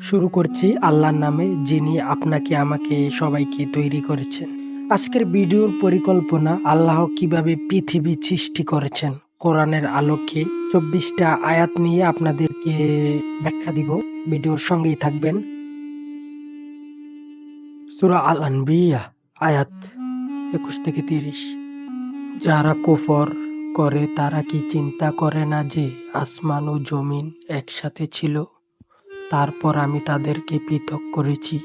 শুরু করছি আল্লাহর নামে, যিনি আপনাকে আমাকে সবাইকে তৈরি করেছেন। আজকের ভিডিওর পরিকল্পনা আল্লাহ কিভাবে পৃথিবী সৃষ্টি করেছেন কোরআনের আলোকে 24টা আয়াত নিয়ে আপনাদেরকে ব্যাখ্যা দিব। ভিডিওর সঙ্গেই থাকবেন। সূরা আল আনবিয়া আয়াত 21 থেকে 30। যারা কুফর করে তারা কি চিন্তা করে না যে আসমান ও জমিন একসাথে ছিল, তারপর আমি তাদেরকে পৃথক করেছি।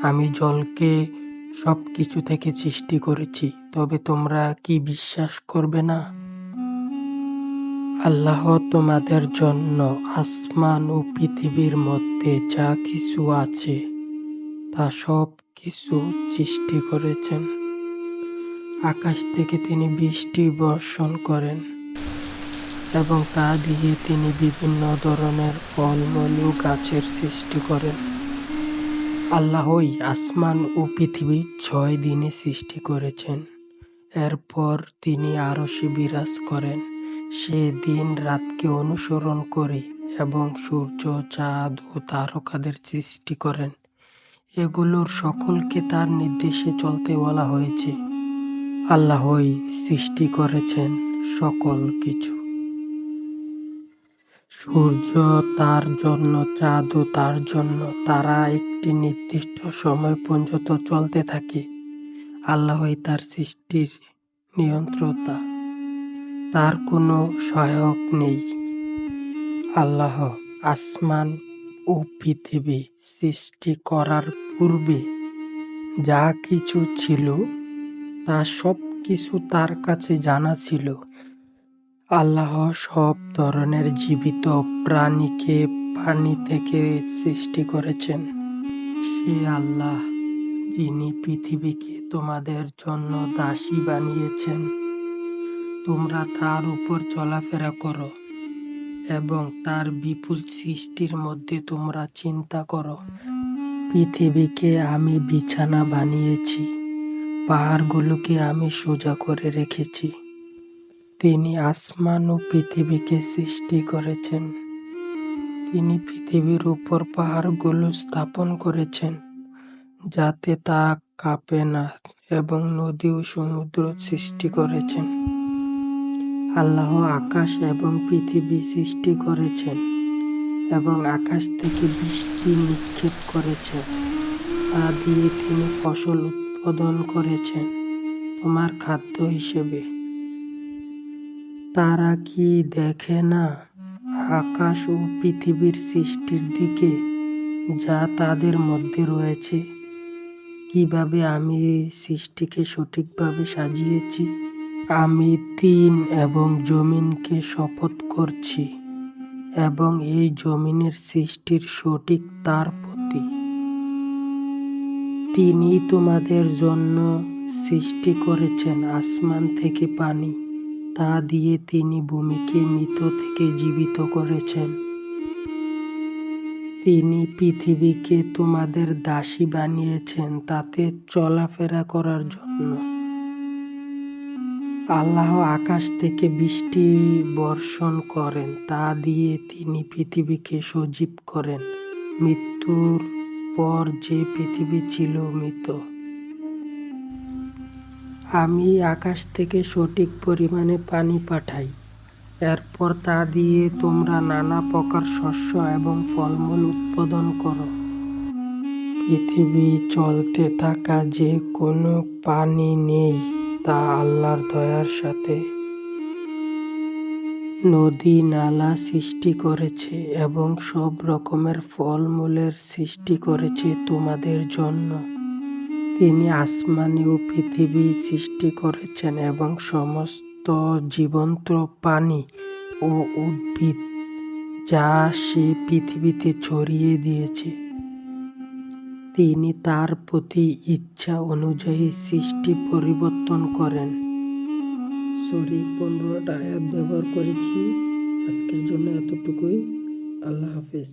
আমি জলকে সবকিছু থেকে সৃষ্টি করেছি, তবে তোমরা কি বিশ্বাস করবে না? আল্লাহ তোমাদের জন্য আসমান ও পৃথিবীর মধ্যে যা কিছু আছে তা সব কিছু সৃষ্টি করেছেন। আকাশ থেকে তিনি বৃষ্টি বর্ষণ করেন এবং তা দিয়ে তিনি বিভিন্ন ধরনের ফলমূল ও গাছের সৃষ্টি করেন। আল্লাহই আসমান ও পৃথিবী 6 দিনে সৃষ্টি করেছেন। এরপর তিনি আরশে বিরাজ করেন। সে দিন রাতকে অনুসরণ করে এবং সূর্য, চাঁদ ও তারকাদের সৃষ্টি করেন। এগুলোর সকলকে তার নির্দেশে চলতে বলা হয়েছে। আল্লাহই সৃষ্টি করেছেন সকল কিছু। সূর্য তার জন্য, চাঁদও তার জন্য। তারা একটি নির্দিষ্ট সময় পর্যন্ত চলতে থাকে। আল্লাহই তার সৃষ্টির নিয়ন্ত্রতা। তার কোনো সহায়ক নেই। আল্লাহ আসমান ও পৃথিবী সৃষ্টি করার পূর্বে যা কিছু ছিল তা সব কিছু তার কাছে জানা ছিল। আল্লাহ সব ধরনের জীবিত প্রাণীকে পানি থেকে সৃষ্টি করেছেন। সে আল্লাহ যিনি পৃথিবীকে তোমাদের জন্য দাসী বানিয়েছেন। তোমরা তার উপর চলাফেরা করো এবং তার বিপুল সৃষ্টির মধ্যে তোমরা চিন্তা করো। পৃথিবীকে আমি বিছানা বানিয়েছি, পাহাড়গুলোকে আমি সোজা করে রেখেছি। তিনি আসমান ও পৃথিবীকে সৃষ্টি করেছেন। তিনি পৃথিবীর উপর পাহাড়গুলো স্থাপন করেছেন যাতে তা কাঁপে না এবং নদী ও সমুদ্র সৃষ্টি করেছেন। আল্লাহ আকাশ এবং পৃথিবী সৃষ্টি করেছেন এবং আকাশ থেকে বৃষ্টি নিক্ষেপ করেছেন। তা দিয়ে তিনি ফসল উৎপাদন করেছেন তোমার খাদ্য হিসেবে। তারা কি দেখে না আকাশ ও পৃথিবীর সৃষ্টির দিকে যা তাদের মধ্যে রয়েছে, কিভাবে আমি সৃষ্টিকে সঠিকভাবে সাজিয়েছি? আমি দিন এবং জমিনকে শপথ করছি এবং এই জমিনের সৃষ্টির সঠিক তার প্রতি। তিনি তোমাদের জন্য সৃষ্টি করেছেন আসমান থেকে পানি, তা দিয়ে তিনি ভূমিকে মৃত থেকে জীবিত করেছেন। তিনি পৃথিবীকে তোমাদের দাসী বানিয়েছেন তাতে চলাফেরা করার জন্য। আল্লাহ আকাশ থেকে বৃষ্টি বর্ষণ করেন, তা দিয়ে তিনি পৃথিবীকে সজীব করেন। মৃত্যুর পর যে পৃথিবী ছিল মৃত, আমি আকাশ থেকে সঠিক পরিমাণে পানি পাঠাই। এরপর তা দিয়ে তোমরা নানা প্রকার শস্য এবং ফলমূল উৎপাদন করো। পৃথিবী চলতে থাকা যে কোনো পানি নেই তা আল্লাহর দয়ার সাথে। নদী নালা সৃষ্টি করেছে এবং সব রকমের ফলমূলের সৃষ্টি করেছে তোমাদের জন্য। তিনি আসমান ও পৃথিবী সৃষ্টি করেছেন এবং সমস্ত জীবন্ত প্রাণী ও উদ্ভিদ যা সে পৃথিবীতে ছড়িয়ে দিয়েছে। তিনি তার প্রতি ইচ্ছা অনুযায়ী সৃষ্টি পরিবর্তন করেন। 15টা আয়াত ব্যবহার করেছি। আজকের জন্য এতটুকুই। আল্লাহ হাফেজ।